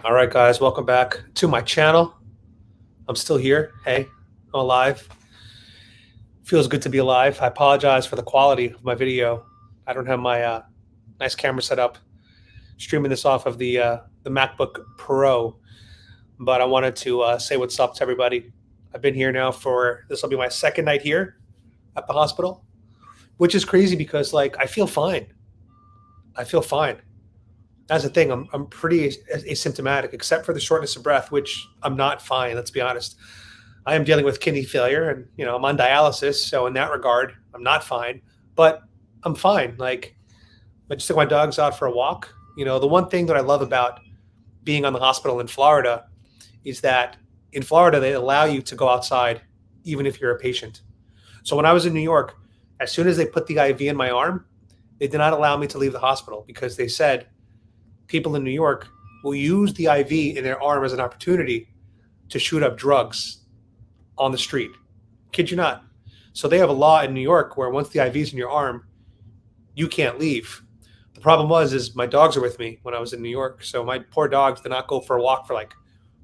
All right, guys, welcome back to my channel. I'm still here. Hey, I'm alive. Feels good to be alive. I apologize for the quality of my video. I don't have my nice camera set up. Streaming this off of the MacBook Pro, but I wanted to say what's up to everybody. I've been here now for this will be my second night here at the hospital, which is crazy because like I feel fine. I feel fine. That's the thing. I'm pretty asymptomatic, except for the shortness of breath, which I'm not fine. Let's be honest. I am dealing with kidney failure, and I'm on dialysis. So in that regard, I'm not fine, but I'm fine. Like I just took my dogs out for a walk. The one thing that I love about being on the hospital in Florida is that in Florida they allow you to go outside even if you're a patient. So when I was in New York, as soon as they put the IV in my arm, they did not allow me to leave the hospital because they said people in New York will use the IV in their arm as an opportunity to shoot up drugs on the street. Kid you not. So they have a law in New York where once the IV's in your arm, you can't leave. The problem is my dogs are with me when I was in New York. So my poor dogs did not go for a walk for like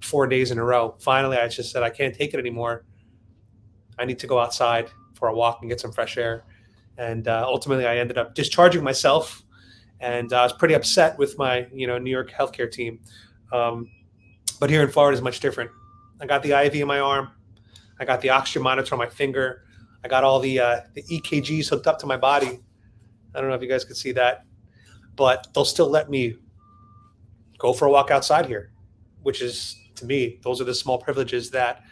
4 days in a row. Finally, I just said, I can't take it anymore. I need to go outside for a walk and get some fresh air. And ultimately, I ended up discharging myself. And I was pretty upset with my, New York healthcare team. But here in Florida is much different. I got the IV in my arm. I got the oxygen monitor on my finger. I got all the EKGs hooked up to my body. I don't know if you guys could see that, but they'll still let me go for a walk outside here, which is, to me, those are the small privileges that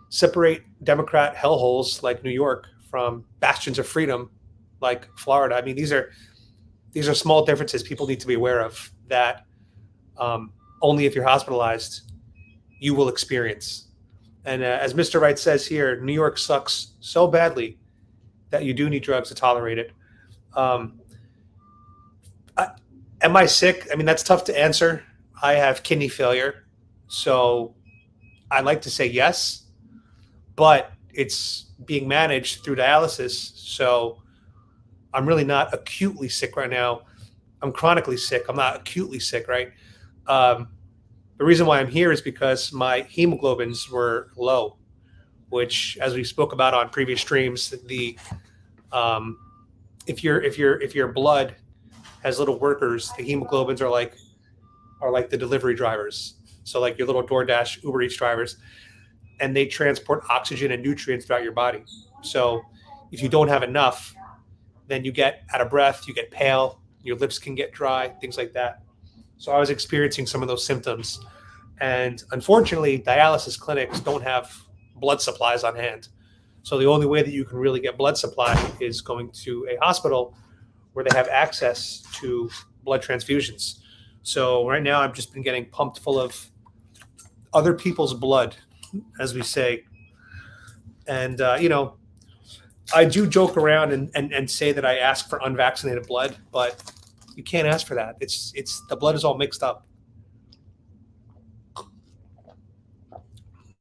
separate Democrat hellholes like New York from bastions of freedom like Florida. I mean, these are small differences people need to be aware of that only if you're hospitalized you will experience. And as Mr. Wright says here, New York sucks so badly that you do need drugs to tolerate it. Um, am I sick? I mean, that's tough to answer. I have kidney failure, so I like to say yes, but it's being managed through dialysis. So I'm really not acutely sick right now. I'm chronically sick. I'm not acutely sick, right? Um, the reason why I'm here is because my hemoglobins were low, which, as we spoke about on previous streams, the um, if your blood has little workers, the hemoglobins are like the delivery drivers. So like your little DoorDash, Uber Eats drivers, and they transport oxygen and nutrients throughout your body. So if you don't have enough, then you get out of breath, you get pale, your lips can get dry, things like that. So I was experiencing some of those symptoms. And unfortunately, dialysis clinics don't have blood supplies on hand. So the only way that you can really get blood supply is going to a hospital where they have access to blood transfusions. So right now I've just been getting pumped full of other people's blood, as we say. And, I do joke around and say that I ask for unvaccinated blood, but you can't ask for that. It's the blood is all mixed up.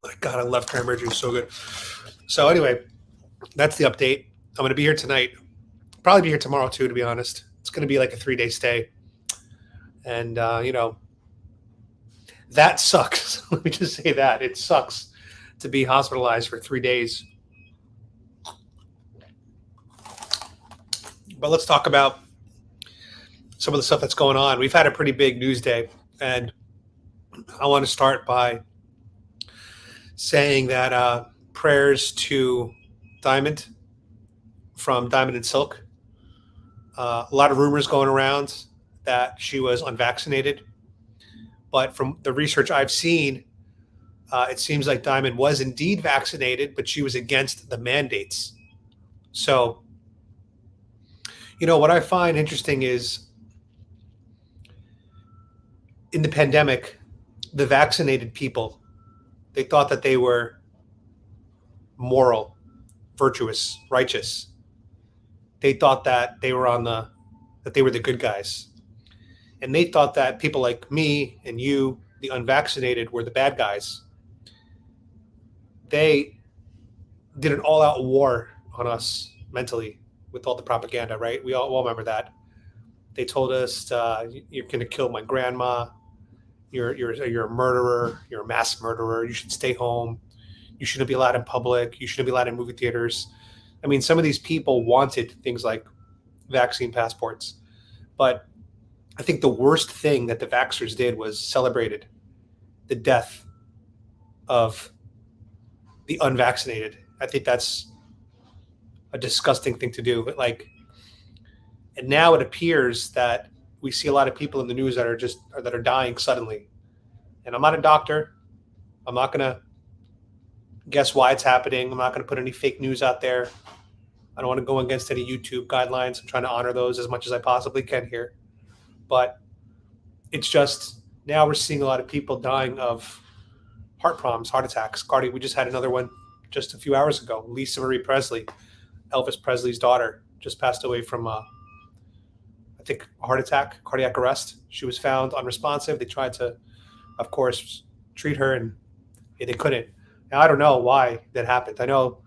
My God, I love cranberry juice, so good. So anyway, that's the update. I'm going to be here tonight. Probably be here tomorrow too, to be honest. It's going to be like a 3-day stay, and that sucks. Let me just say that it sucks to be hospitalized for 3 days. But let's talk about some of the stuff that's going on. We've had a pretty big news day, and I want to start by saying that prayers to Diamond from Diamond and Silk. A lot of rumors going around that she was unvaccinated, but from the research I've seen, it seems like Diamond was indeed vaccinated, but she was against the mandates. So, what I find interesting is in the pandemic, the vaccinated people, they thought that they were moral, virtuous, righteous. They thought that they were that they were the good guys. And they thought that people like me and you, the unvaccinated, were the bad guys. They did an all-out war on us mentally with all the propaganda, right? We all remember that. They told us, you're going to kill my grandma. you're a murderer. You're a mass murderer. You should stay home. You shouldn't be allowed in public. You shouldn't be allowed in movie theaters. I mean, some of these people wanted things like vaccine passports, but I think the worst thing that the vaxxers did was celebrated the death of the unvaccinated. I think that's a disgusting thing to do. But like, and now it appears that we see a lot of people in the news that are dying suddenly. And I'm not a doctor. I'm not gonna guess why it's happening. I'm not gonna put any fake news out there. I don't want to go against any YouTube guidelines. I'm trying to honor those as much as I possibly can here. But it's just now we're seeing a lot of people dying of heart problems, heart attacks, cardiac. We just had another one just a few hours ago. Lisa Marie Presley, Elvis Presley's daughter, just passed away from, I think, a heart attack, cardiac arrest. She was found unresponsive. They tried to, of course, treat her, and they couldn't. Now, I don't know why that happened. I know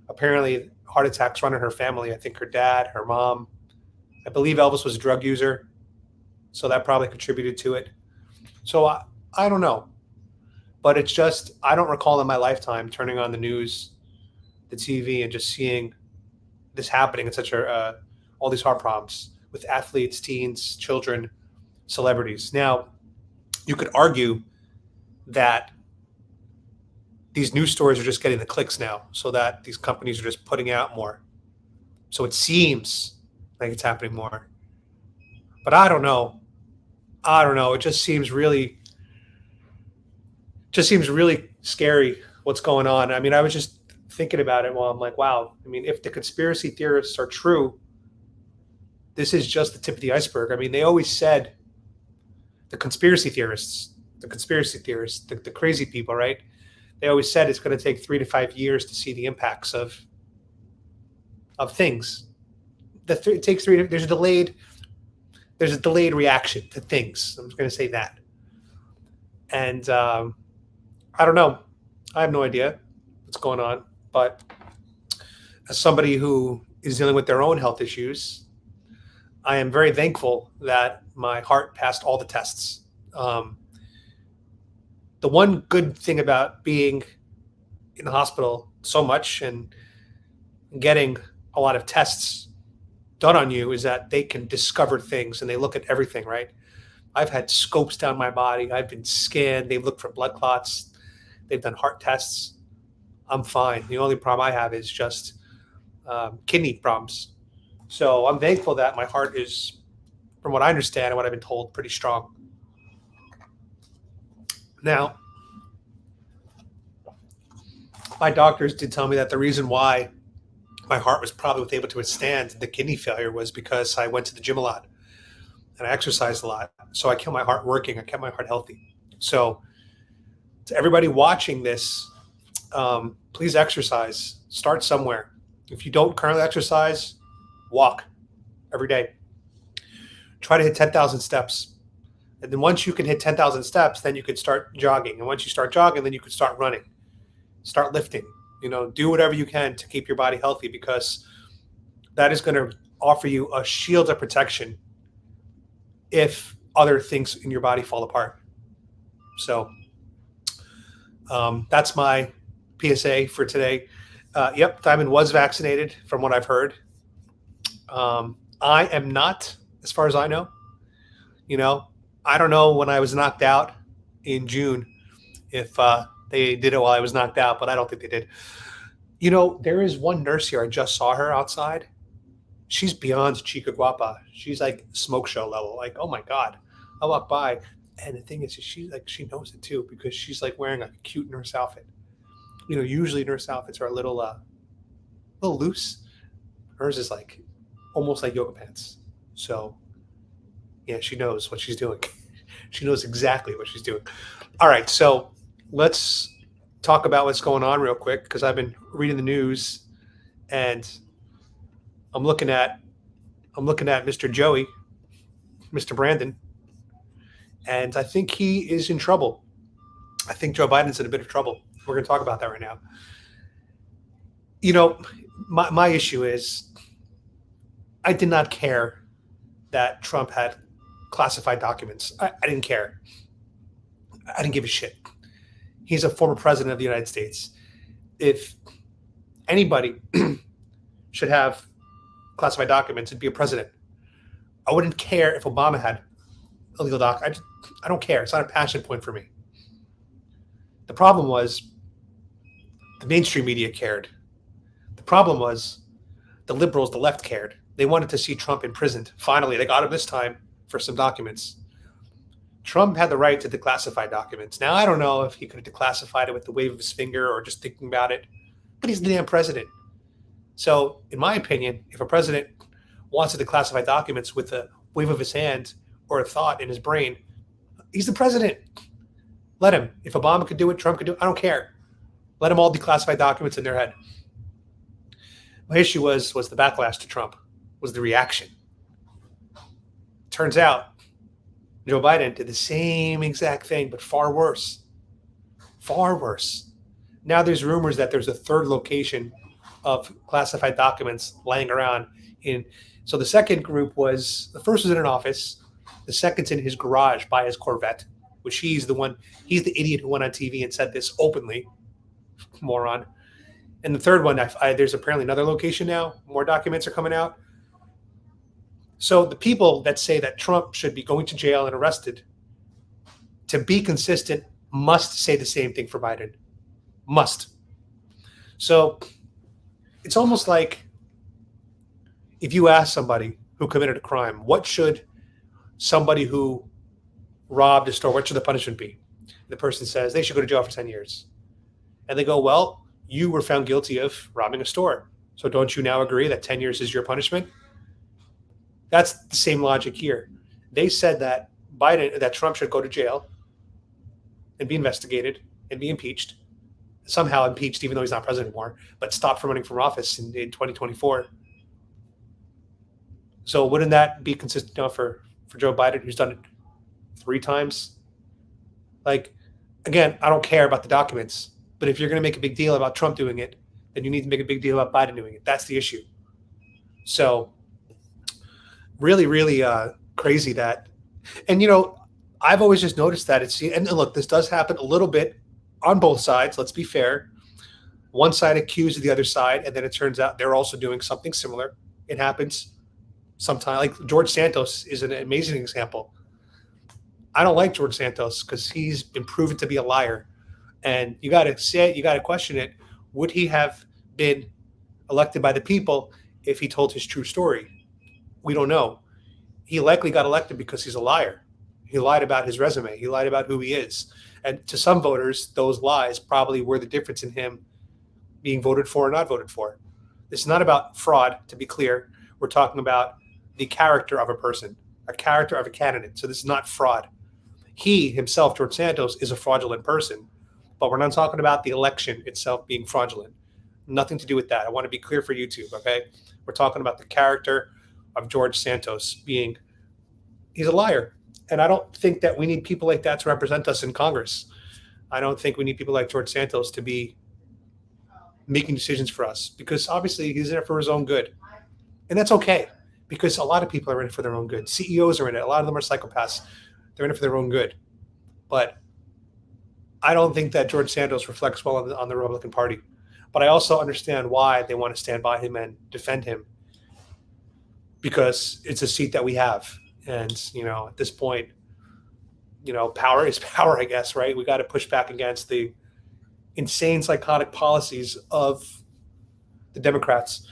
apparently heart attacks run in her family. I think her dad, her mom. I believe Elvis was a drug user, so that probably contributed to it. So I don't know. But it's just, I don't recall in my lifetime turning on the news, the TV, and just seeing this happening in such all these heart problems with athletes, teens, children, celebrities. Now, you could argue that these news stories are just getting the clicks now, so that these companies are just putting out more. So it seems like it's happening more. But I don't know. It just seems really scary what's going on. I mean, I was just thinking about it while I'm like, wow. I mean, if the conspiracy theorists are true, this is just the tip of the iceberg. I mean, they always said, the conspiracy theorists, the crazy people, right? They always said it's going to take 3 to 5 years to see the impacts of things. It takes there's a delayed reaction to things. I'm just going to say that. And I don't know. I have no idea what's going on. But as somebody who is dealing with their own health issues, I am very thankful that my heart passed all the tests. The one good thing about being in the hospital so much and getting a lot of tests done on you is that they can discover things and they look at everything, right? I've had scopes down my body. I've been scanned. They've looked for blood clots. They've done heart tests. I'm fine. The only problem I have is just kidney problems. So I'm thankful that my heart is, from what I understand and what I've been told, pretty strong. Now, my doctors did tell me that the reason why my heart was probably able to withstand the kidney failure was because I went to the gym a lot and I exercised a lot. So I kept my heart working. I kept my heart healthy. So to everybody watching this, please exercise. Start somewhere. If you don't currently exercise, walk every day. Try to hit 10,000 steps. And then once you can hit 10,000 steps, then you could start jogging. And once you start jogging, then you could start running, start lifting. Do whatever you can to keep your body healthy, because that is going to offer you a shield of protection if other things in your body fall apart. So that's my PSA for today. Yep, Diamond was vaccinated from what I've heard. I am not, as far as I know. I don't know when I was knocked out in June if they did it while I was knocked out, but I don't think they did. There is one nurse here. I just saw her outside. She's beyond chica guapa. She's like smoke show level. Like, oh my God. I walk by, and the thing is, she knows it too, because she's like wearing a cute nurse outfit. Usually nurse outfits are a little loose. Hers is like almost like yoga pants. So yeah, she knows what she's doing. She knows exactly what she's doing. All right, so let's talk about what's going on real quick, because I've been reading the news and I'm looking at Mr. Joey, Mr. Brandon, and I think he is in trouble. I think Joe Biden's in a bit of trouble. We're going to talk about that right now. My issue is I did not care that Trump had classified documents. I didn't care. I didn't give a shit. He's a former president of the United States. If anybody should have classified documents, it'd be a president. I wouldn't care if Obama had illegal documents. I don't care. It's not a passion point for me. The problem was the mainstream media cared. The problem was the liberals, the left cared. They wanted to see Trump imprisoned. Finally, they got him this time for some documents. Trump had the right to declassify documents. Now, I don't know if he could have declassified it with the wave of his finger or just thinking about it, but he's the damn president. So, in my opinion, if a president wants to declassify documents with a wave of his hand or a thought in his brain, he's the president. Let him. If Obama could do it, Trump could do it. I don't care. Let them all declassify documents in their head. My issue was the backlash to Trump, was the reaction. Turns out Joe Biden did the same exact thing, but far worse. Far worse. Now there's rumors that there's a third location of classified documents lying around. So the second group was, the first was in an office. The second's in his garage by his Corvette, which he's the idiot who went on TV and said this openly. Moron. And the third one, there's apparently another location now. More documents are coming out. So the people that say that Trump should be going to jail and arrested, to be consistent, must say the same thing for Biden. Must. So it's almost like if you ask somebody who committed a crime, what should somebody who robbed a store, what should the punishment be? The person says they should go to jail for 10 years. And they go, well, you were found guilty of robbing a store. So don't you now agree that 10 years is your punishment? That's the same logic here. They said that Trump should go to jail and be investigated and be impeached, somehow impeached, even though he's not president anymore, but stopped from running for office in 2024. So wouldn't that be consistent enough for Joe Biden, who's done it 3 times? Like, again, I don't care about the documents, but if you're going to make a big deal about Trump doing it, then you need to make a big deal about Biden doing it. That's the issue. So really, really crazy that, and I've always just noticed that and look, this does happen a little bit on both sides. Let's be fair. One side accuses the other side, and then it turns out they're also doing something similar. It happens sometimes. Like George Santos is an amazing example. I don't like George Santos because he's been proven to be a liar. And you got to question it. Would he have been elected by the people if he told his true story? We don't know. He likely got elected because he's a liar. He lied about his resume. He lied about who he is. And to some voters, those lies probably were the difference in him being voted for or not voted for. This is not about fraud, to be clear. We're talking about the character of a person, a character of a candidate. So this is not fraud. He himself, George Santos, is a fraudulent person. But we're not talking about the election itself being fraudulent. Nothing to do with that. I want to be clear for YouTube, okay? We're talking about the character of George Santos he's a liar. And I don't think that we need people like that to represent us in Congress. I don't think we need people like George Santos to be making decisions for us, because obviously he's in it for his own good. And that's okay, because a lot of people are in it for their own good. CEOs are in it. A lot of them are psychopaths. They're in it for their own good. But I don't think that George Santos reflects well on the Republican Party. But I also understand why they want to stand by him and defend him, because it's a seat that we have. And, at this point, power is power, I guess, right? We got to push back against the insane, psychotic policies of the Democrats.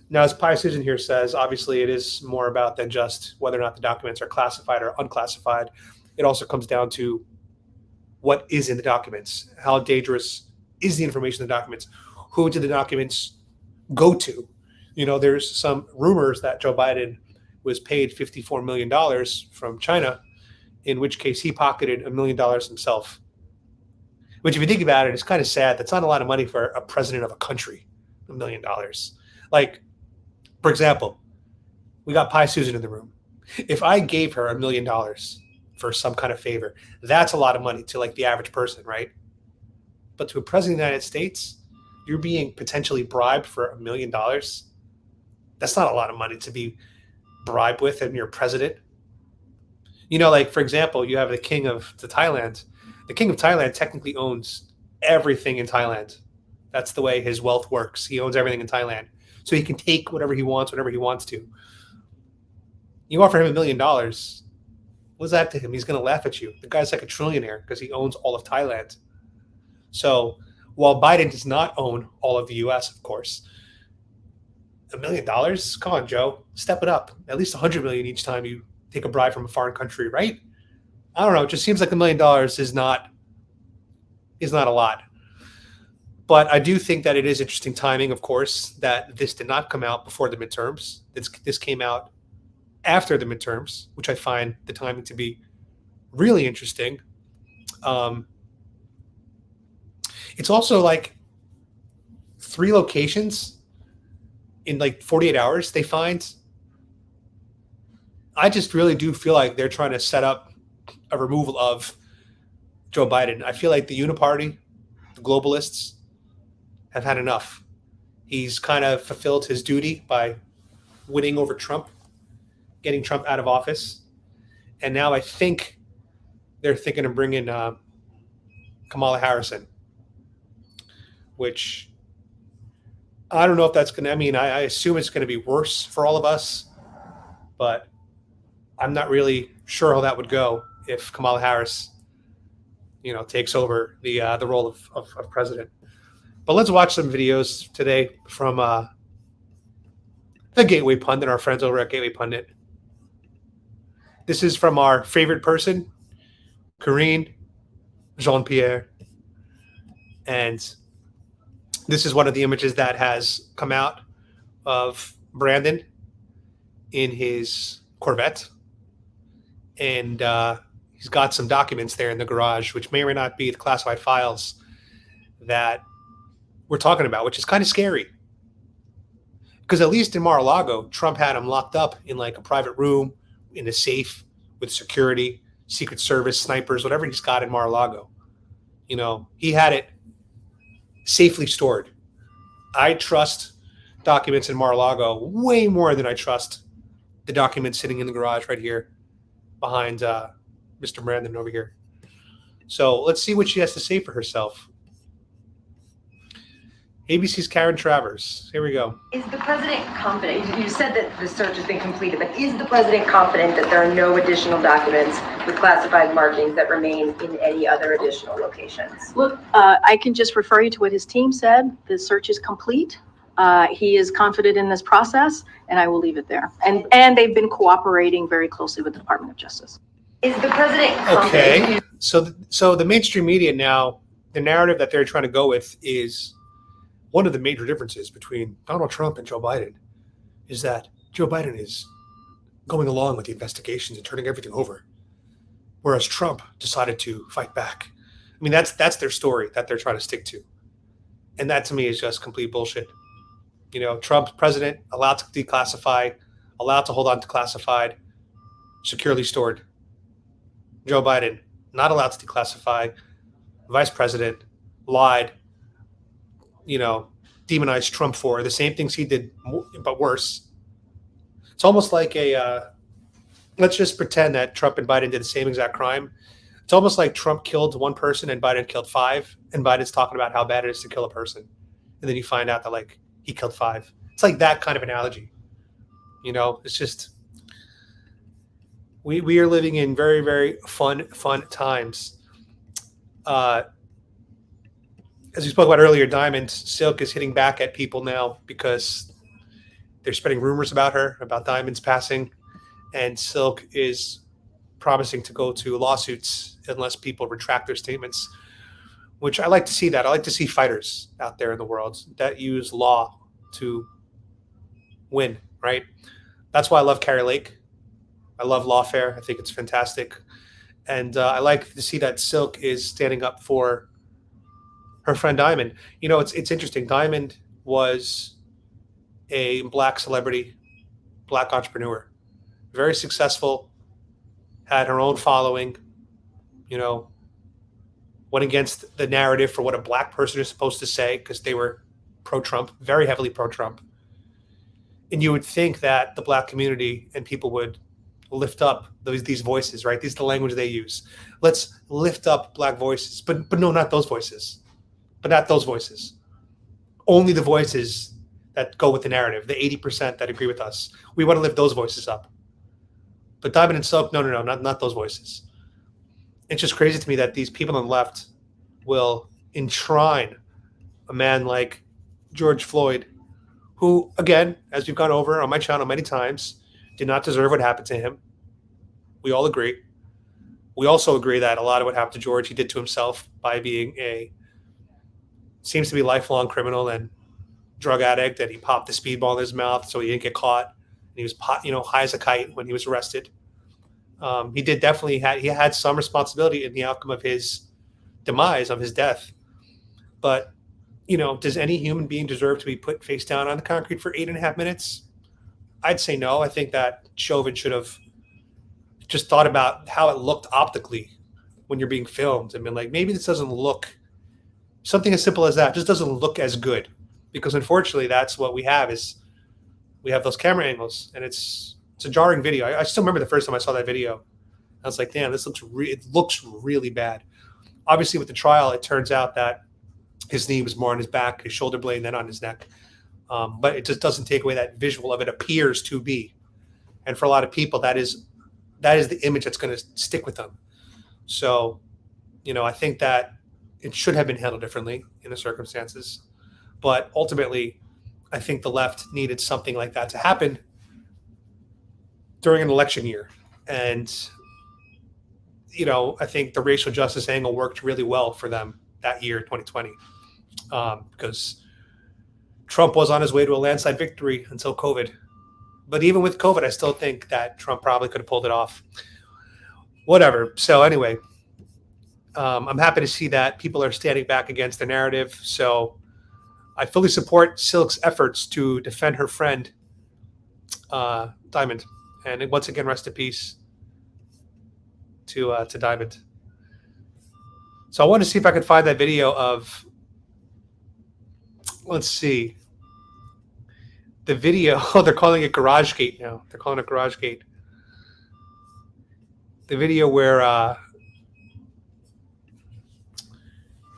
Now, as Pi Susan here says, obviously it is more about than just whether or not the documents are classified or unclassified. It also comes down to what is in the documents. How dangerous is the information in the documents? Who did the documents go to? There's some rumors that Joe Biden was paid $54 million from China, in which case he pocketed $1 million himself. Which, if you think about it, is kind of sad. That's not a lot of money for a president of a country, $1 million. Like, for example, we got Pi Susan in the room. If I gave her $1 million for some kind of favor, that's a lot of money to like the average person, right? But to a president of the United States, you're being potentially bribed for $1 million. That's not a lot of money to be bribed with, and you're president. Like, for example, you have the king of Thailand. The king of Thailand technically owns everything in Thailand. That's the way his wealth works. He owns everything in Thailand. So he can take whatever he wants, whenever he wants to. You offer him $1 million. What's that to him? He's going to laugh at you. The guy's like a trillionaire because he owns all of Thailand. So while Biden does not own all of the U.S., of course, $1 million? Come on, Joe. Step it up. At least $100 million each time you take a bribe from a foreign country, right? I don't know. It just seems like $1 million is not a lot. But I do think that it is interesting timing, of course, that this did not come out before the midterms. This came out after the midterms, which I find the timing to be really interesting. It's also like 3 locations in like 48 hours they find. I just really do feel like they're trying to set up a removal of Joe Biden. I feel like the Uniparty, the globalists, have had enough. He's kind of fulfilled his duty by winning over Trump, getting Trump out of office. And now I think they're thinking of bringing Kamala Harris in, which I don't know if that's going to, I assume it's going to be worse for all of us, but I'm not really sure how that would go if Kamala Harris, takes over the role of president. But let's watch some videos today from the Gateway Pundit, our friends over at Gateway Pundit. This is from our favorite person, Karine Jean-Pierre. And this is one of the images that has come out of Brandon in his Corvette. And he's got some documents there in the garage, which may or may not be the classified files that we're talking about, which is kind of scary. Because at least in Mar-a-Lago, Trump had him locked up in like a private room, in a safe, with security, Secret Service, snipers, whatever he's got in Mar-a-Lago. He had it safely stored. I trust documents in Mar-a-Lago way more than I trust the documents sitting in the garage right here behind Mr. Brandon over here. So let's see what she has to say for herself. ABC's Karen Travers. Here we go. Is the president confident? You said that the search has been completed, but is the president confident that there are no additional documents with classified markings that remain in any other additional locations? Look, I can just refer you to what his team said. The search is complete. He is confident in this process, and I will leave it there. And they've been cooperating very closely with the Department of Justice. Is the president confident? Okay. So the mainstream media now, the narrative that they're trying to go with is one of the major differences between Donald Trump and Joe Biden is that Joe Biden is going along with the investigations and turning everything over, whereas Trump decided to fight back. That's their story that they're trying to stick to. And that to me is just complete bullshit. Trump, president, allowed to declassify, allowed to hold on to classified, securely stored. Joe Biden, not allowed to declassify, vice president, lied, demonized Trump for the same things he did, but worse. It's almost like let's just pretend that Trump and Biden did the same exact crime. It's almost like Trump killed 1 person and Biden killed 5, and Biden's talking about how bad it is to kill a person. And then you find out that he killed 5. It's like that kind of analogy. It's just, we are living in very, very fun times. As we spoke about earlier, Diamond Silk is hitting back at people now because they're spreading rumors about her, about Diamond's passing, and Silk is promising to go to lawsuits unless people retract their statements, which I like to see that. I like to see fighters out there in the world that use law to win, right? That's why I love Carrie Lake. I love lawfare. I think it's fantastic. And I like to see that Silk is standing up for her friend Diamond. It's interesting. Diamond was a Black celebrity, Black entrepreneur, very successful, had her own following, went against the narrative for what a Black person is supposed to say because they were pro-Trump, very heavily pro-Trump. And you would think that the Black community and people would lift up these voices, right? These are the language they use. Let's lift up Black voices, but no, not those voices, but not those voices. Only the voices that go with the narrative, the 80% that agree with us. We want to lift those voices up. But Diamond and Silk, no, not those voices. It's just crazy to me that these people on the left will enshrine a man like George Floyd, who, again, as we've gone over on my channel many times, did not deserve what happened to him. We all agree. We also agree that a lot of what happened to George, he did to himself by being seems to be a lifelong criminal and drug addict, that he popped the speedball in his mouth so he didn't get caught. And he was, high as a kite when he was arrested. He did definitely he had some responsibility in the outcome of his demise, of his death. But, does any human being deserve to be put face down on the concrete for 8.5 minutes? I'd say no. I think that Chauvin should have just thought about how it looked optically when you're being filmed and been like, maybe this doesn't look, something as simple as that just doesn't look as good. Because unfortunately, that's what we have those camera angles, and it's a jarring video. I still remember the first time I saw that video. I was like, damn, it looks really bad. Obviously, with the trial, it turns out that his knee was more on his back, his shoulder blade, and then on his neck. But it just doesn't take away that visual of it appears to be. And for a lot of people, that is the image that's going to stick with them. So, I think that it should have been handled differently in the circumstances. But ultimately, I think the left needed something like that to happen during an election year. And, I think the racial justice angle worked really well for them that year, 2020, because Trump was on his way to a landslide victory until COVID. But even with COVID, I still think that Trump probably could have pulled it off. Whatever. So anyway, I'm happy to see that people are standing back against the narrative. So I fully support Silk's efforts to defend her friend, Diamond. And once again, rest in peace to Diamond. So I want to see if I could find that video of, let's see, the video. Oh, they're calling it Garage Gate now. They're calling it Garage Gate. The video where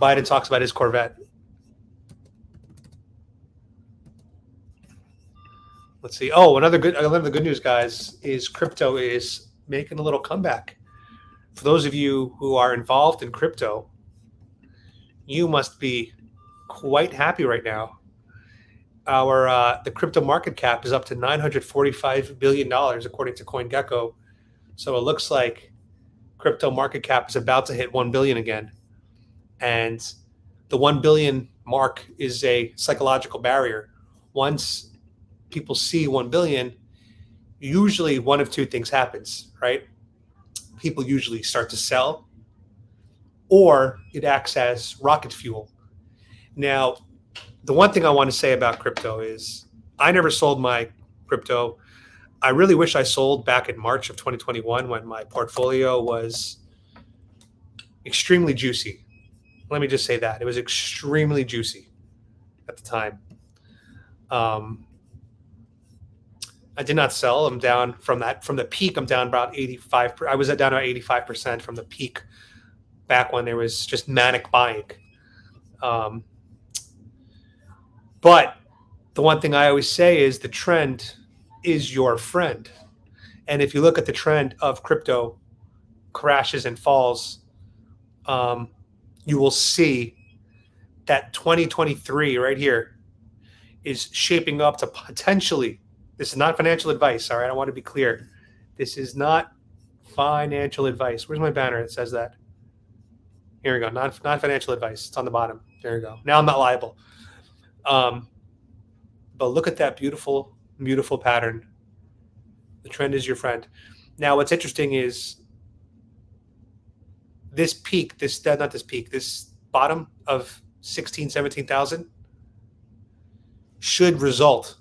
Biden talks about his Corvette. Let's see. Oh, another good news, guys, is crypto is making a little comeback. For those of you who are involved in crypto, you must be quite happy right now. The crypto market cap is up to $945 billion, according to CoinGecko. So it looks like crypto market cap is about to hit 1 billion again. And the 1 billion mark is a psychological barrier. Once people see 1 billion, usually one of two things happens, right? People usually start to sell, or it acts as rocket fuel. Now, the one thing I want to say about crypto is I never sold my crypto. I really wish I sold back in March of 2021 when my portfolio was extremely juicy. Let me just say that. It was extremely juicy at the time. I did not sell. I'm down from the peak. I'm down about 85%. I was down about 85% from the peak back when there was just manic buying. But the one thing I always say is the trend is your friend. And if you look at the trend of crypto crashes and falls, you will see that 2023 right here is shaping up to potentially, this is not financial advice, all right? I want to be clear. This is not financial advice. Where's my banner that says that? Here we go. Not financial advice. It's on the bottom. There you go. Now I'm not liable. But look at that beautiful, beautiful pattern. The trend is your friend. Now, what's interesting is this peak, this bottom of 16, 17,000 should result,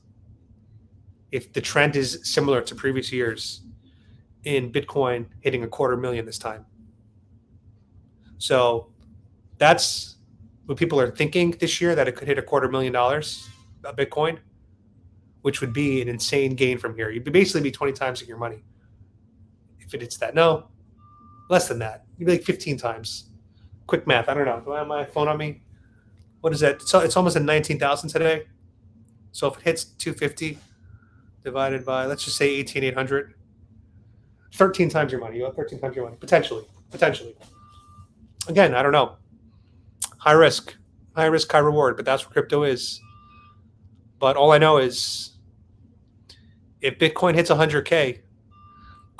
if the trend is similar to previous years, in Bitcoin hitting $250,000 this time. So that's what people are thinking this year, that it could hit $250,000 a Bitcoin, which would be an insane gain from here. You'd basically be 20 times your money. if it hits that. No, less than that. Maybe like 15 times. Quick math. I don't know. Do I have my phone on me? What is that? So it's almost at 19,000 today. So if it hits 250 divided by, let's just say 18,800, 13 times your money. You have 13 times your money. Potentially. Again, I don't know. High risk, high reward, but that's what crypto is. But all I know is if Bitcoin hits 100K,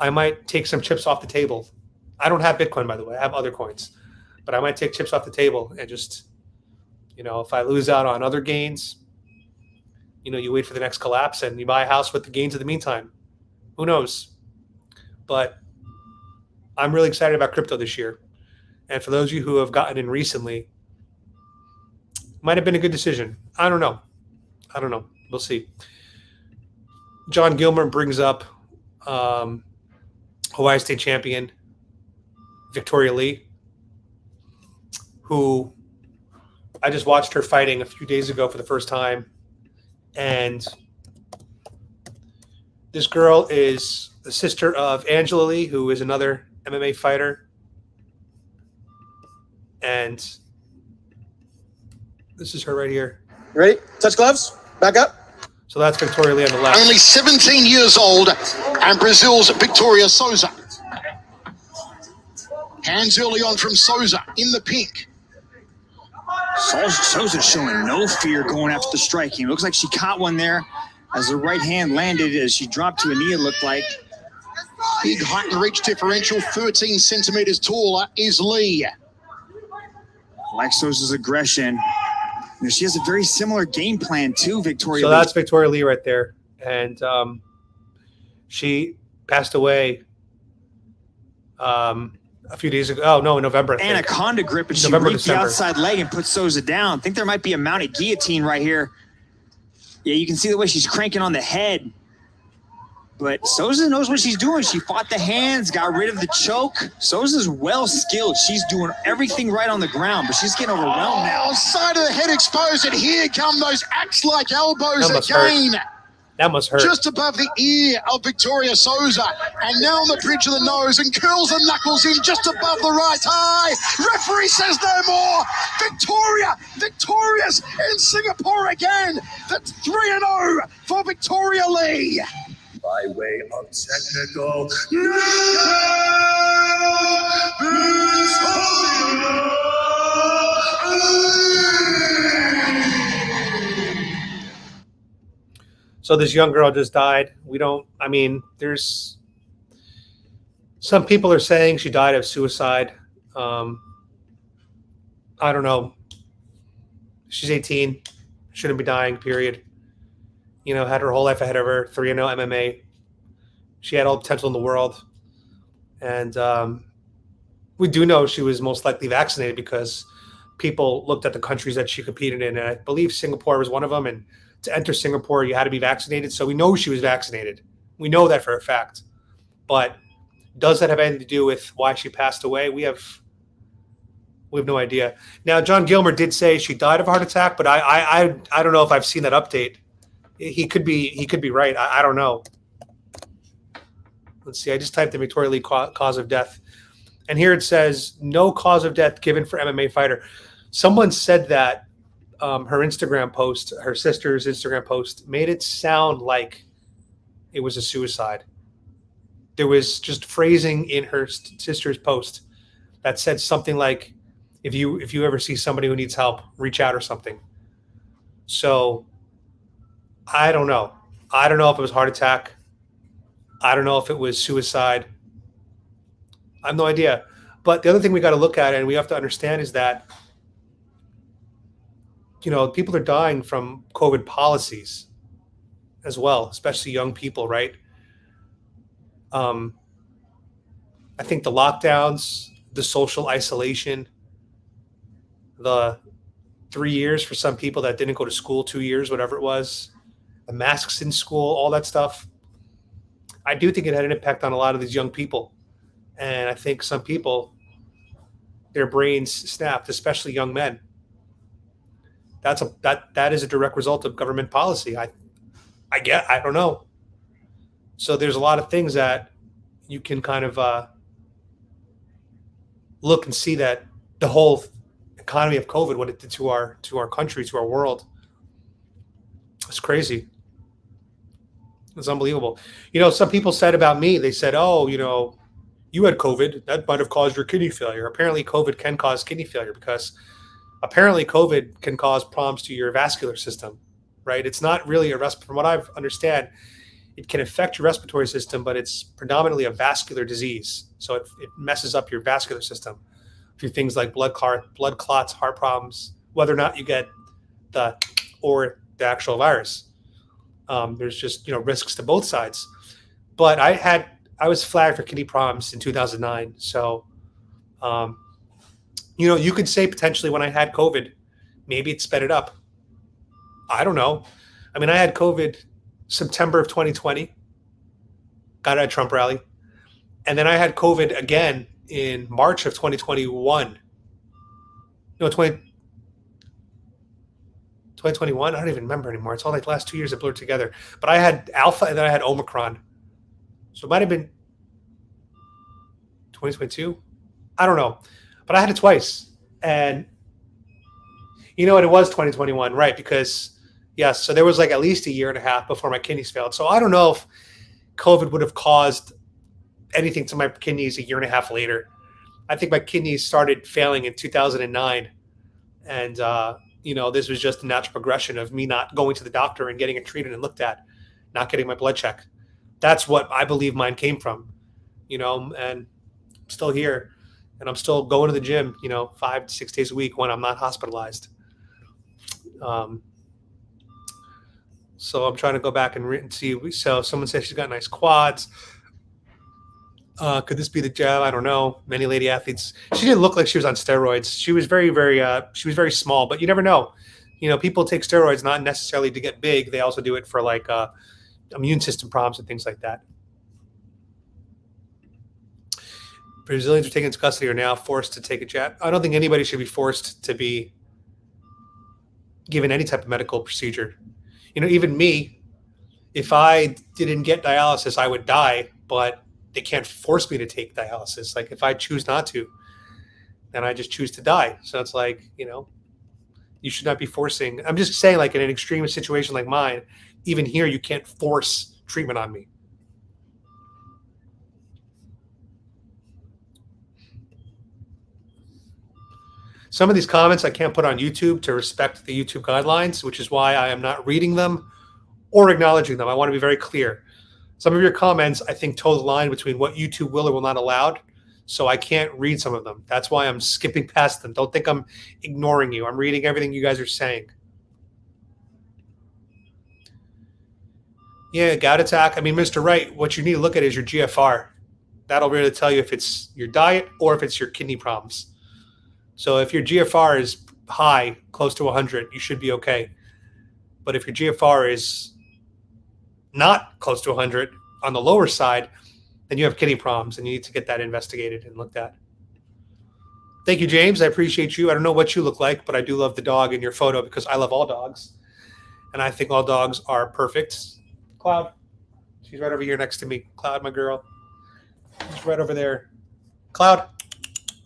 I might take some chips off the table. I don't have Bitcoin, by the way. I have other coins. But I might take chips off the table and just, if I lose out on other gains, you wait for the next collapse and you buy a house with the gains in the meantime. Who knows? But I'm really excited about crypto this year. And for those of you who have gotten in recently, might have been a good decision. I don't know. We'll see. John Gilmer brings up Hawaii State champion Victoria Lee, who I just watched her fighting a few days ago for the first time. And this girl is the sister of Angela Lee, who is another MMA fighter. And this is her right here. Ready? Touch gloves. Back up. So that's Victoria Lee on the left. Only 17 years old, and Brazil's Victoria Souza. Hands early on from Souza in the pink. Souza showing no fear going after the striking. It looks like she caught one there as the right hand landed as she dropped to a knee, it looked like. Big height and reach differential, 13 centimeters taller is Lee. Like Souza's aggression. She has a very similar game plan to Victoria So Lee. that's Victoria Lee right there. And she passed away a few days ago. Oh, no, in November, I think. Anaconda grip, and she November, reaped the December. outside leg and put Souza down. I think there might be a mounted guillotine right here. Yeah, you can see the way she's cranking on the head. But Souza knows what she's doing. She fought the hands, got rid of the choke. Souza's well skilled. She's doing everything right on the ground, but she's getting overwhelmed now. Oh, side of the head exposed, and here come those axe-like elbows That must again. That must hurt. Just above the ear of Victoria Souza, and now on the bridge of the nose, and curls the knuckles in just above the right eye. Referee says no more. Victorious in Singapore again. That's 3-0 for Victoria Lee. By way of technical So this young girl just died. There's some people are saying she died of suicide. I don't know. She's 18, shouldn't be dying, period. Had her whole life ahead of her, 3-0 MMA. She had all the potential in the world. And we do know she was most likely vaccinated because people looked at the countries that she competed in. And I believe Singapore was one of them. And to enter Singapore, you had to be vaccinated. So we know she was vaccinated. We know that for a fact. But does that have anything to do with why she passed away? We have no idea. Now, John Gilmer did say she died of a heart attack, but I don't know if I've seen that update. He could be right. I don't know. Let's see. I just typed in Victoria Lee cause of death, and here it says no cause of death given for MMA fighter. Someone said that her Instagram post, her sister's Instagram post, made it sound like it was a suicide. There was just phrasing in her sister's post that said something like, "If you ever see somebody who needs help, reach out," or something. So I don't know. I don't know if it was a heart attack. I don't know if it was suicide. I have no idea. But the other thing we got to look at and we have to understand is that, people are dying from COVID policies as well, especially young people, right? I think the lockdowns, the social isolation, the 3 years for some people that didn't go to school, 2 years, whatever it was, the masks in school, all that stuff. I do think it had an impact on a lot of these young people. And I think some people, their brains snapped, especially young men. That is a direct result of government policy. I don't know. So there's a lot of things that you can kind of look and see that the whole economy of COVID, what it did to our country, to our world. It's crazy. It's unbelievable. Some people said about me, they said, oh, you had COVID. That might have caused your kidney failure. Apparently, COVID can cause kidney failure because apparently COVID can cause problems to your vascular system, right? It's not really from what I've understand, it can affect your respiratory system, but it's predominantly a vascular disease. So it messes up your vascular system through things like blood clots, heart problems, whether or not you get the actual virus. There's just risks to both sides. But I was flagged for kidney problems in 2009. So you could say potentially when I had COVID, maybe it sped it up. I don't know. I mean, I had COVID September of 2020, got at a Trump rally. And then I had COVID again in March of 2021. 2021? I don't even remember anymore. It's all like the last 2 years that blurred together. But I had Alpha and then I had Omicron. So it might have been 2022. I don't know. But I had it twice. And it was 2021, right? Because, yes, so there was like at least a year and a half before my kidneys failed. So I don't know if COVID would have caused anything to my kidneys a year and a half later. I think my kidneys started failing in 2009. And, this was just a natural progression of me not going to the doctor and getting it treated and looked at, not getting my blood check. That's what I believe mine came from, and I'm still here and I'm still going to the gym, 5 to 6 days a week when I'm not hospitalized. So I'm trying to go back and see. So someone said she's got nice quads. Could this be the jab? I don't know. Many lady athletes. She didn't look like she was on steroids. She was very, very. She was very small. But you never know. People take steroids not necessarily to get big. They also do it for like immune system problems and things like that. Brazilians are taken into custody are now forced to take a jab. I don't think anybody should be forced to be given any type of medical procedure. Even me, if I didn't get dialysis, I would die. But they can't force me to take dialysis. Like if I choose not to, then I just choose to die. So it's like, you should not be forcing. I'm just saying, like in an extreme situation like mine, even here, you can't force treatment on me. Some of these comments I can't put on YouTube to respect the YouTube guidelines, which is why I am not reading them or acknowledging them. I want to be very clear. Some of your comments, I think, toe the line between what YouTube will or will not allow, so I can't read some of them. That's why I'm skipping past them. Don't think I'm ignoring you. I'm reading everything you guys are saying. Yeah, gout attack. I mean, Mr. Wright, what you need to look at is your GFR. That'll really tell you if it's your diet or if it's your kidney problems. So if your GFR is high, close to 100, you should be okay. But if your GFR is not close to 100 on the lower side, then you have kidney problems and you need to get that investigated and looked at. Thank you, James. I appreciate you. I don't know what you look like, but I do love the dog in your photo because I love all dogs. And I think all dogs are perfect. Cloud, she's right over here next to me. Cloud, my girl. She's right over there. Cloud,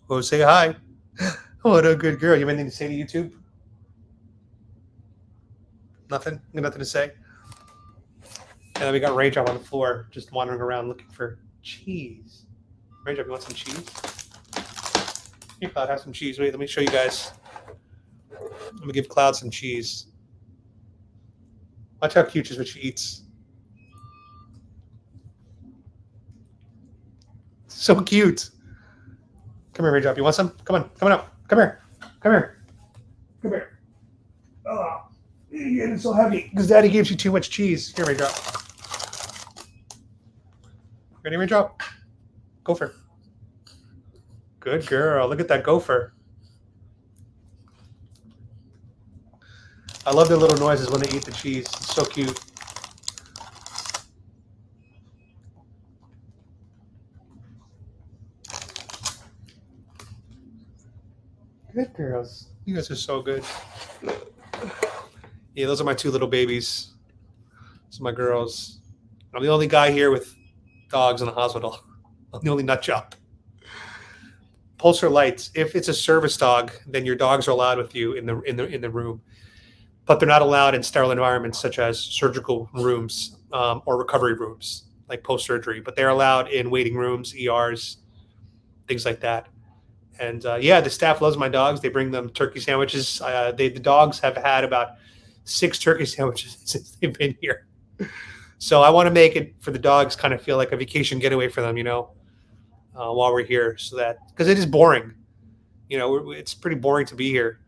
oh, say hi. Oh, what a good girl. You have anything to say to YouTube? Nothing? You got nothing to say? And then we got Raindrop on the floor, just wandering around looking for cheese. Raindrop, you want some cheese? Here, Cloud, have some cheese. Wait, let me show you guys. Let me give Cloud some cheese. Watch how cute she is when she eats. So cute. Come here, Raindrop. You want some? Come on. Come on up. Come here. Come here. Come here. Oh, you're getting so heavy because Daddy gives you too much cheese. Here, Raindrop. Ready, Raindrop? Gopher. Good girl. Look at that gopher. I love their little noises when they eat the cheese. It's so cute. Good girls. You guys are so good. Yeah, those are my two little babies. Those are my girls. I'm the only guy here with dogs in the hospital. the only nut job. Pulsar lights. If it's a service dog, then your dogs are allowed with you in the room, but they're not allowed in sterile environments such as surgical rooms or recovery rooms like post surgery. But they're allowed in waiting rooms, ERs, things like that. And yeah, the staff loves my dogs. They bring them turkey sandwiches. The dogs have had about 6 turkey sandwiches since they've been here. So I want to make it for the dogs kind of feel like a vacation getaway for them, while we're here, so that because it is boring, it's pretty boring to be here.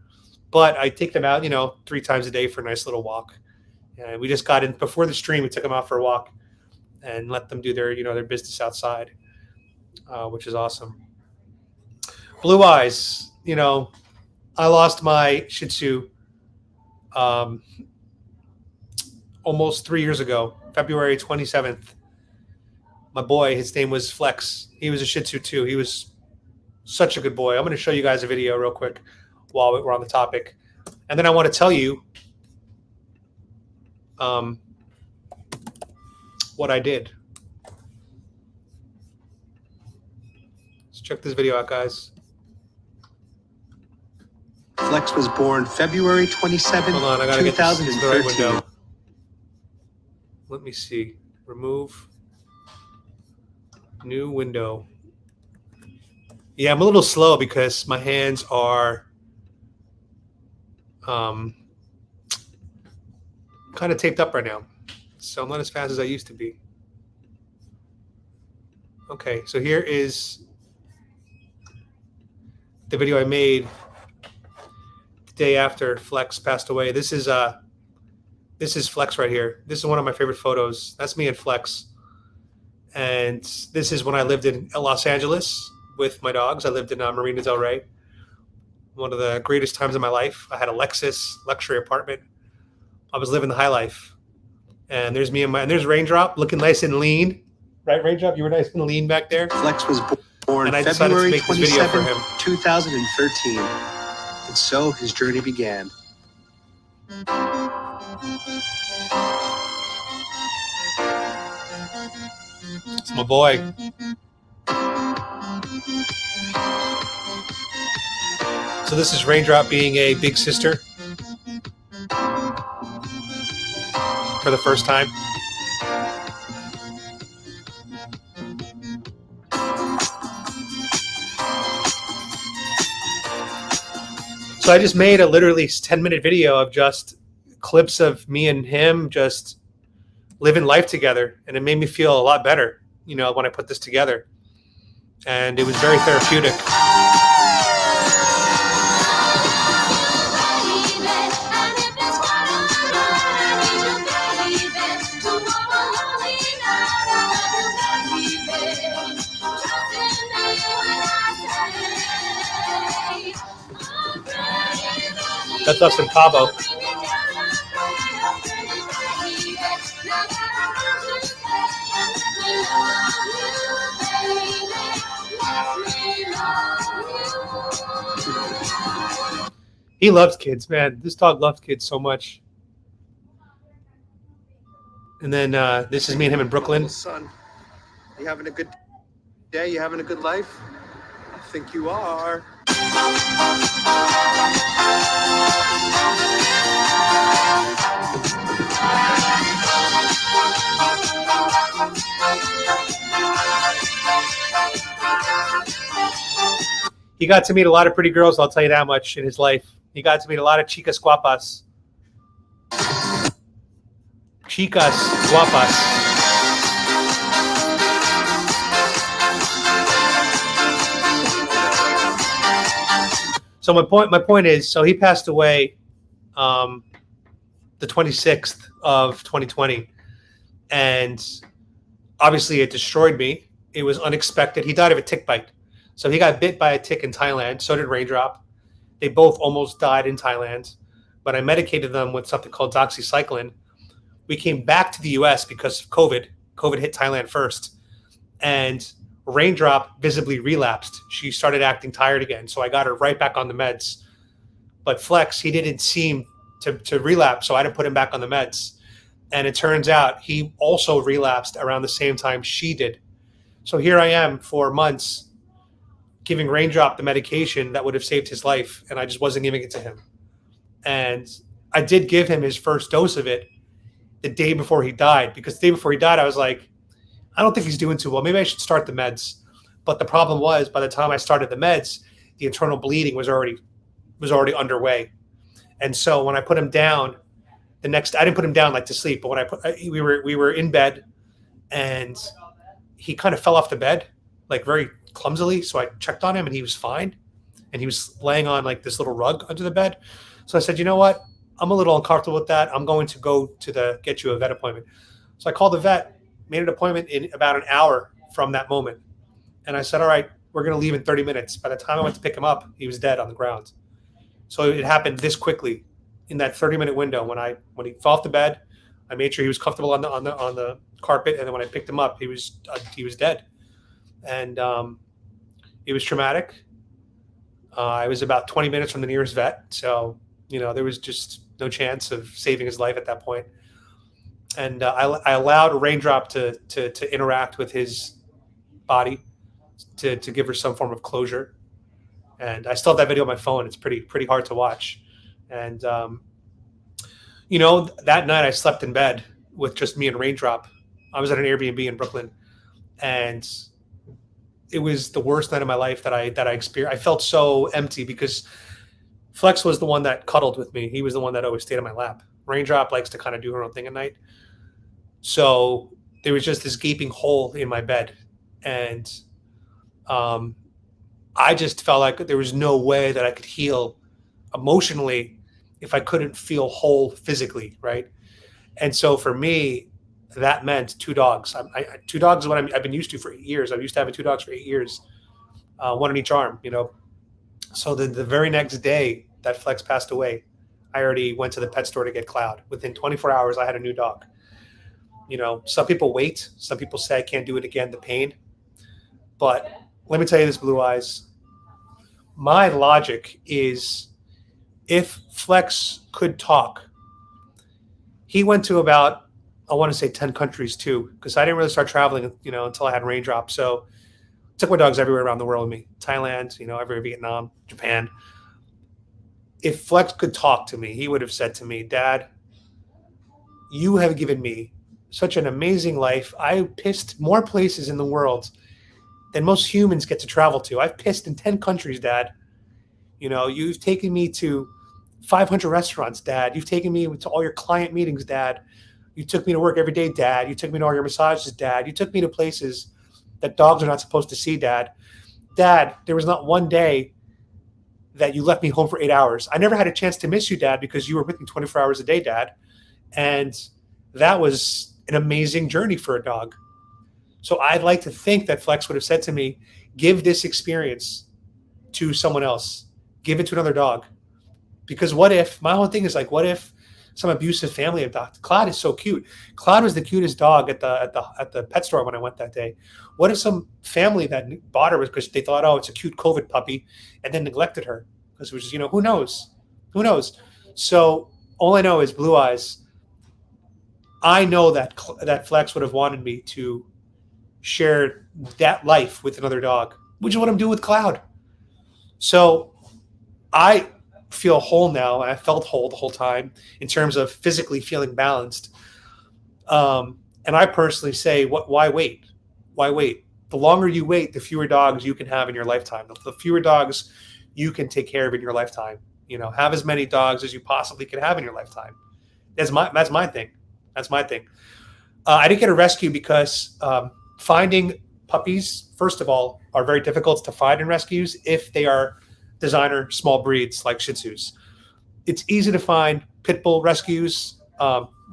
But I take them out, 3 times a day for a nice little walk. And we just got in before the stream. We took them out for a walk and let them do their, their business outside, which is awesome. Blue Eyes, I lost my Shih Tzu almost 3 years ago, February 27th. My boy, his name was Flex. He was a Shih Tzu too. He was such a good boy. I'm going to show you guys a video real quick while we're on the topic. And then I want to tell you what I did. Let's check this video out, guys. Flex was born February 27, Hold on, I gotta get this to the right 2013. window. Let me see. Remove. New window. Yeah, I'm a little slow because my hands are kind of taped up right now. So I'm not as fast as I used to be. Okay, so here is the video I made the day after Flex passed away. This is Flex right here. This is one of my favorite photos. That's me and Flex. And this is when I lived in Los Angeles with my dogs. I lived in Marina Del Rey. One of the greatest times of my life. I had a Lexus luxury apartment. I was living the high life. And there's me and there's Raindrop looking nice and lean. Right, Raindrop? You were nice and lean back there. Flex was born And I decided to February make this video for 27, him. 2013. And so his journey began. It's my boy. So this is Raindrop being a big sister for the first time. So I just made a literally 10-minute video of just clips of me and him just living life together, and it made me feel a lot better, when I put this together. And it was very therapeutic. That's us in Cabo. He loves kids, man. This dog loves kids so much. And then this is me and him in Brooklyn. Son, you having a good day? You having a good life? I think you are. He got to meet a lot of pretty girls, I'll tell you that much, in his life. He got to meet a lot of chicas guapas. Chicas guapas. So my point is, so he passed away the 26th of 2020. And obviously it destroyed me. It was unexpected. He died of a tick bite. So he got bit by a tick in Thailand. So did Raindrop. They both almost died in Thailand. But I medicated them with something called doxycycline. We came back to the U.S. because of COVID. COVID hit Thailand first. And Raindrop visibly relapsed. She started acting tired again. So I got her right back on the meds. But Flex, he didn't seem to relapse. So I had to put him back on the meds. And it turns out he also relapsed around the same time she did. So here I am for months giving Raindrop the medication that would have saved his life, and I just wasn't giving it to him. And I did give him his first dose of it the day before he died, because the day before he died, I was like, I don't think he's doing too well. Maybe I should start the meds. But the problem was, by the time I started the meds, the internal bleeding was already underway. And so when I put him down, I didn't put him down like to sleep, but when we were in bed, and he kind of fell off the bed, like very clumsily. So I checked on him, and he was fine, and he was laying on like this little rug under the bed. So I said, you know what? I'm a little uncomfortable with that. I'm going to go to get you a vet appointment. So I called the vet, made an appointment in about an hour from that moment. And I said, all right, we're going to leave in 30 minutes. By the time I went to pick him up, he was dead on the ground. So it happened this quickly in that 30-minute window. When he fell off the bed, I made sure he was comfortable on the carpet. And then when I picked him up, he was dead. And it was traumatic. I was about 20 minutes from the nearest vet. So, there was just no chance of saving his life at that point. And I allowed Raindrop to interact with his body to give her some form of closure. And I still have that video on my phone. It's pretty hard to watch. And, that night I slept in bed with just me and Raindrop. I was at an Airbnb in Brooklyn, and it was the worst night of my life that I experienced. I felt so empty because Flex was the one that cuddled with me. He was the one that always stayed on my lap. Raindrop likes to kind of do her own thing at night. So there was just this gaping hole in my bed. And I just felt like there was no way that I could heal emotionally if I couldn't feel whole physically, right? And so for me, that meant two dogs. 2 dogs is what I've been used to for 8 years. I'm used to having 2 dogs for 8 years, one on each arm, So the very next day that Flex passed away, I already went to the pet store to get Cloud. Within 24 hours, I had a new dog. Some people wait. Some people say I can't do it again, the pain. But let me tell you this, Blue Eyes. My logic is, if Flex could talk, he went to about, I want to say 10 countries too, because I didn't really start traveling, until I had Raindrop. So I took my dogs everywhere around the world with me. Thailand, everywhere, Vietnam, Japan. If Flex could talk to me, he would have said to me, Dad, you have given me such an amazing life. I pissed more places in the world than most humans get to travel to. I've pissed in 10 countries, Dad. You've taken me to 500 restaurants, Dad. You've taken me to all your client meetings, Dad. You took me to work every day, Dad. You took me to all your massages, Dad. You took me to places that dogs are not supposed to see, Dad. Dad, there was not one day that you left me home for 8 hours. I never had a chance to miss you, Dad, because you were with me 24 hours a day, Dad. And that was an amazing journey for a dog. So I'd like to think that Flex would have said to me, give this experience to someone else. Give it to another dog. Because what if, my whole thing is like, what if some abusive family adopted? Cloud is so cute. Cloud was the cutest dog at the pet store when I went that day. What if some family that bought her because they thought, oh, it's a cute COVID puppy, and then neglected her? Because it was just, who knows? Who knows? So all I know is, Blue Eyes, I know that Flex would have wanted me to share that life with another dog, which is what I'm doing with Cloud. So I feel whole now. I felt whole the whole time in terms of physically feeling balanced. And I personally say, why wait? Why wait? The longer you wait, the fewer dogs you can have in your lifetime. The fewer dogs you can take care of in your lifetime. Have as many dogs as you possibly can have in your lifetime. That's my thing. That's my thing. I didn't get a rescue because finding puppies, first of all, are very difficult to find in rescues if they are designer small breeds like Shih Tzus. It's easy to find pit bull rescues,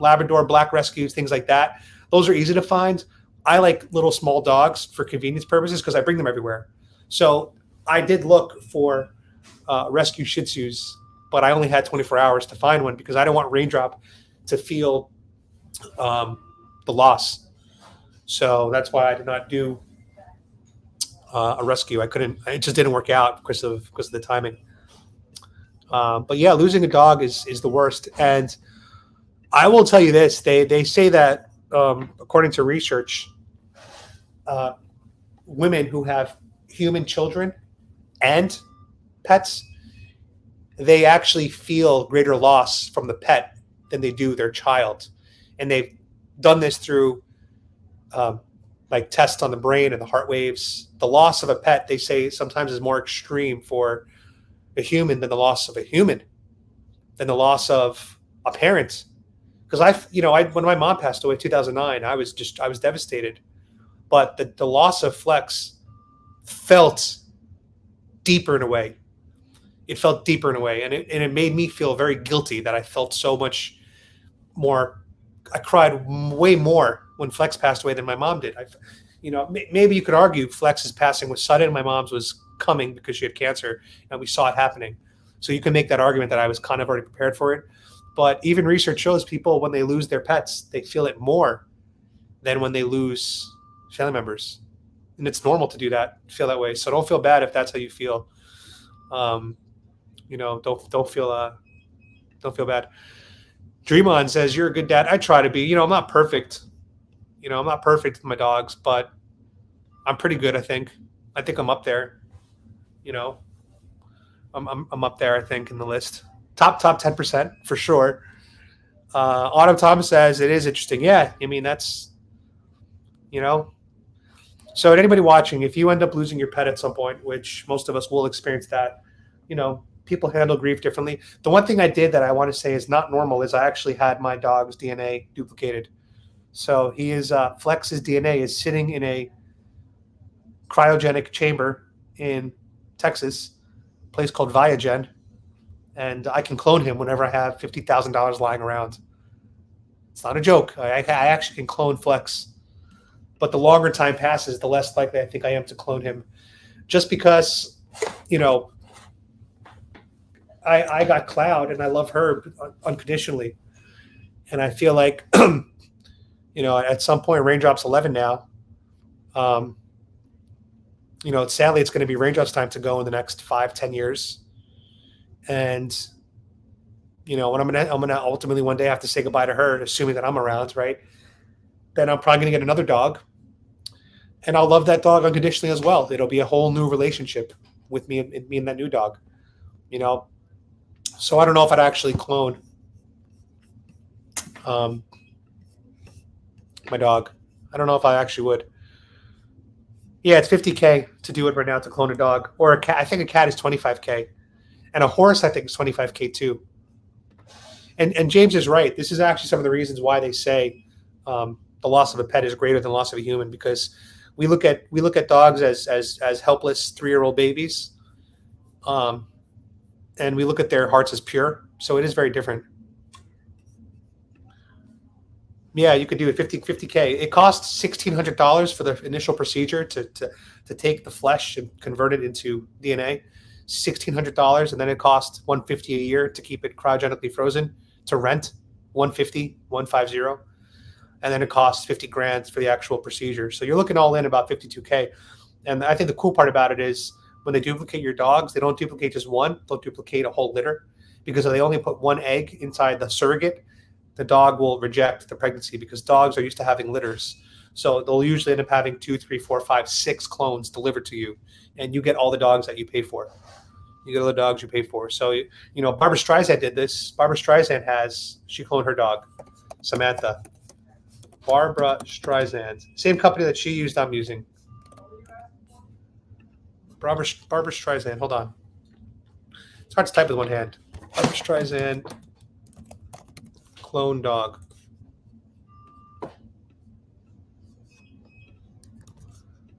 Labrador black rescues, things like that. Those are easy to find. I like little small dogs for convenience purposes because I bring them everywhere. So I did look for rescue Shih Tzus, but I only had 24 hours to find one because I don't want Raindrop to feel the loss. So that's why I did not do a rescue. I couldn't. It just didn't work out because of the timing. But yeah, losing a dog is the worst. And I will tell you this: they say that according to research, women who have human children and pets, they actually feel greater loss from the pet than they do their child. And they've done this through like tests on the brain and the heart waves. The loss of a pet, they say, sometimes is more extreme for a human than the loss of a human, than the loss of a parent. Because when my mom passed away in 2009, I was devastated. But the loss of Flex felt deeper in a way. It felt deeper in a way, and it made me feel very guilty that I felt so much more. I cried way more when Flex passed away than my mom did. Maybe you could argue Flex's passing was sudden. My mom's was coming because she had cancer, and we saw it happening. So you can make that argument that I was kind of already prepared for it. But even research shows people, when they lose their pets, they feel it more than when they lose family members. And it's normal to do that, feel that way. So don't feel bad if that's how you feel. Don't feel bad. Dream On says, you're a good dad. I try to be. I'm not perfect. I'm not perfect with my dogs, but I'm pretty good, I think. I think I'm up there. I'm up there, I think, in the list. Top 10% for sure. Autumn Tom says it is interesting. Yeah, that's, So anybody watching, if you end up losing your pet at some point, which most of us will experience that, people handle grief differently. The one thing I did that I want to say is not normal is I actually had my dog's DNA duplicated. So Flex's DNA is sitting in a cryogenic chamber in Texas, a place called Viagen. And I can clone him whenever I have $50,000 lying around. It's not a joke. I actually can clone Flex. But the longer time passes, the less likely I think I am to clone him. Just because, I got Cloud and I love her unconditionally. And I feel like, at some point, Raindrop's 11 now. Sadly, it's going to be Raindrop's time to go in the next 5-10 years. And, when I'm gonna ultimately one day have to say goodbye to her, assuming that I'm around, right? Then I'm probably going to get another dog. And I'll love that dog unconditionally as well. It'll be a whole new relationship with me and that new dog, So I don't know if I'd actually clone my dog. I don't know if I actually would. Yeah, it's $50K to do it right now, to clone a dog. Or a cat. I think a cat is $25K. And a horse, I think, is $25K too. And James is right. This is actually some of the reasons why they say the loss of a pet is greater than the loss of a human, because we look at dogs as helpless 3-year-old babies, and we look at their hearts as pure. So it is very different. Yeah, you could do it. 50K. It costs $1,600 for the initial procedure to take the flesh and convert it into DNA. $1,600, and then it costs $150 a year to keep it cryogenically frozen. To rent, $150, and then it costs $50,000 for the actual procedure. So you're looking all in about $52K. And I think the cool part about it is when they duplicate your dogs, they don't duplicate just one; they'll duplicate a whole litter, because if they only put one egg inside the surrogate, the dog will reject the pregnancy, because dogs are used to having litters. So they'll usually end up having 2, 3, 4, 5, 6 clones delivered to you, and you get all the dogs that you paid for. You get all the dogs you paid for. So, Barbra Streisand did this. Barbra Streisand she cloned her dog, Samantha. Barbra Streisand. Same company that she used, I'm using. Barbra Streisand. Hold on. It's hard to type with one hand. Barbra Streisand clone dog.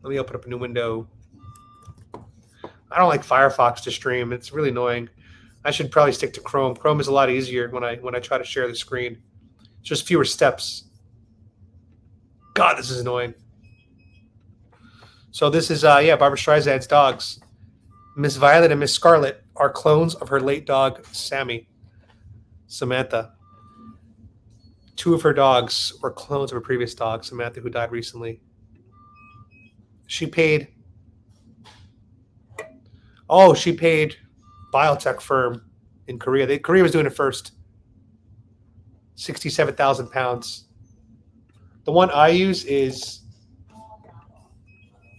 Let me open up a new window. I don't like Firefox to stream. It's really annoying. I should probably stick to Chrome. Chrome is a lot easier when I try to share the screen. It's just fewer steps. God, this is annoying. So this is Barbra Streisand's dogs. Miss Violet and Miss Scarlet are clones of her late dog, Samantha. 2 of her dogs were clones of her previous dog, Samantha, who died recently. She paid biotech firm in Korea. Korea was doing it first. 67,000 pounds. The one I use is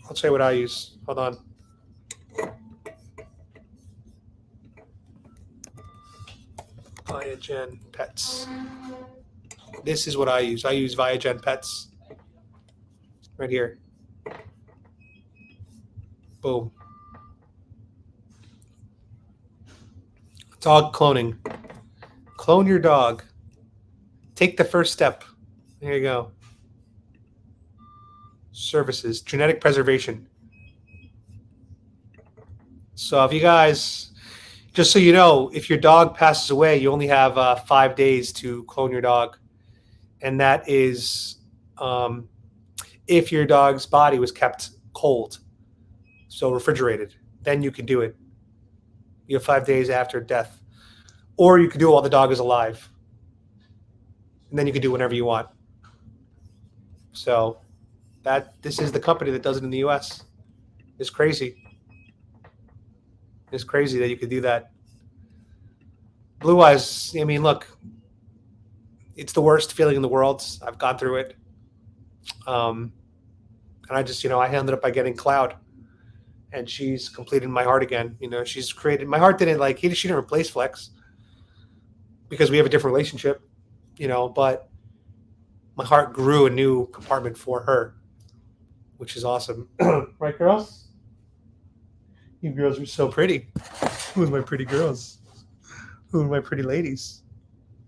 I'll tell you what I use. Hold on. Viagen Pets. This is what I use. I use Viagen Pets. Right here. Boom. Dog cloning. Clone your dog. Take the first step. There you go. Services. Genetic preservation. So if you guys, just so you know, if your dog passes away, you only have 5 days to clone your dog. And that is if your dog's body was kept cold, so refrigerated, then you can do it. You have 5 days after death. Or you can do it while the dog is alive. And then you can do whatever you want. So this is the company that does it in the US. It's crazy. It's crazy that you could do that. Blue Eyes, I mean, look, it's the worst feeling in the world. I've gone through it. And I just, I ended up by getting Cloud. And she's completed my heart again. She's created, my heart didn't she didn't replace Flex because we have a different relationship, but my heart grew a new compartment for her, which is awesome. Right, girls? You girls are so pretty. Who are my pretty girls? Who are my pretty ladies?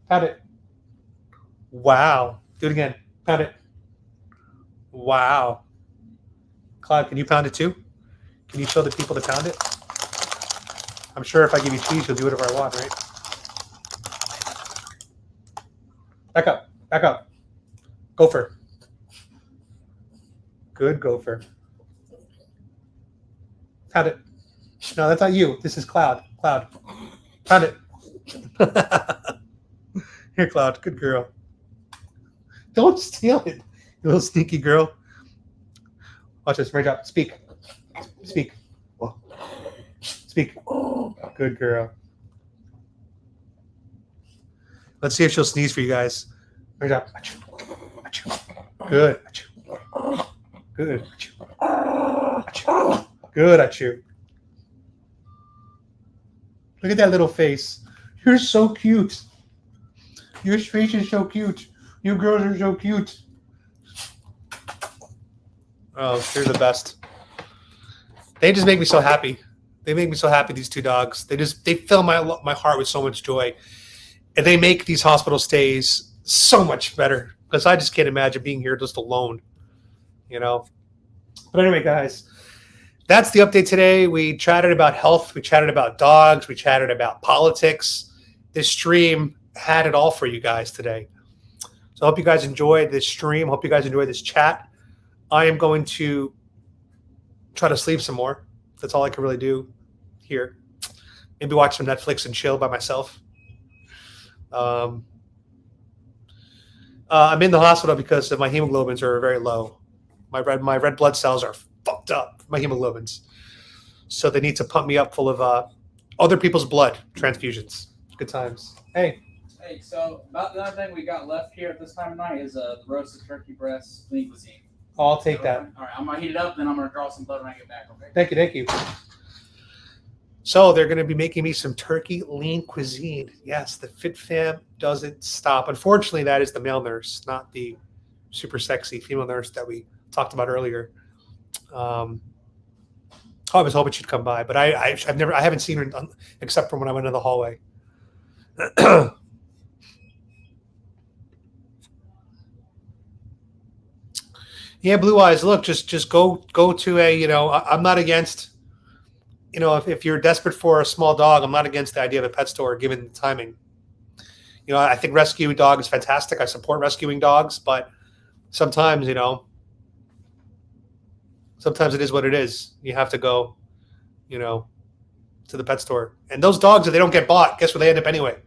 Pound it. Wow. Do it again. Pound it. Wow. Cloud, can you pound it too? Can you show the people to pound it? I'm sure if I give you cheese, you'll do whatever I want, right? Back up. Back up. Gopher. Good gopher. Pound it. No, that's not you. This is Cloud. Cloud. Pound it. Here, Cloud. Good girl. Don't steal it, you little sneaky girl. Watch this. Right up. Speak. Speak. Speak. Good girl. Let's see if she'll sneeze for you guys. Right up. Good. Good. Good at you. Look at that little face. You're so cute. Your face is so cute. You girls are so cute. Oh, you're the best. They just make me so happy. They make me so happy, these two dogs. They fill my heart with so much joy. And they make these hospital stays so much better because I just can't imagine being here just alone, But anyway, guys, that's the update today. We chatted about health. We chatted about dogs. We chatted about politics. This stream had it all for you guys today. So I hope you guys enjoyed this stream. Hope you guys enjoyed this chat. I am going to try to sleep some more. That's all I can really do here. Maybe watch some Netflix and chill by myself. I'm in the hospital because my hemoglobins are very low. My red blood cells are fucked up, my hemoglobins. So they need to pump me up full of other people's blood transfusions. Good times. Hey, so about the other thing we got left here at this time of night is the roasted turkey breast lean cuisine. I'll take that. All right, I'm going to heat it up, then I'm going to draw some blood when I get back, okay? Thank you. So they're going to be making me some turkey lean cuisine. Yes, the Fit Fam doesn't stop. Unfortunately, that is the male nurse, not the super sexy female nurse that we talked about earlier. I was hoping she'd come by, but I haven't seen her except for when I went in the hallway. Yeah, Blue Eyes. Look, just go to a. I'm not against. If you're desperate for a small dog, I'm not against the idea of a pet store given the timing. I think rescue dog is fantastic. I support rescuing dogs, but sometimes, sometimes it is what it is. You have to go, to the pet store. And those dogs, if they don't get bought, guess where they end up anyway?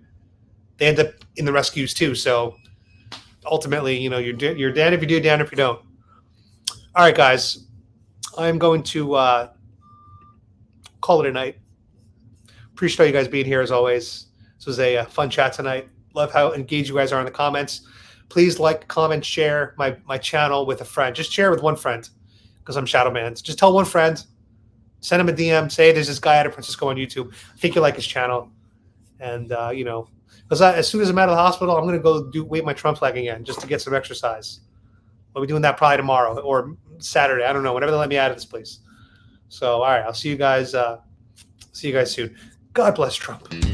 They end up in the rescues too. So ultimately, you're damned if you do, damned if you don't. All right, guys, I'm going to call it a night. Appreciate you guys being here as always. This was a fun chat tonight. Love how engaged you guys are in the comments. Please like, comment, share my channel with a friend. Just share with one friend. because I'm Shadow Man. Just tell one friend, send him a DM, say there's this guy out of Francisco on YouTube. I think you like his channel. And, you know, because as soon as I'm out of the hospital, I'm going to go wave my Trump flag again just to get some exercise. We'll be doing that probably tomorrow or Saturday. I don't know, whenever they let me out of this place. So, all right, I'll see you guys soon. God bless Trump.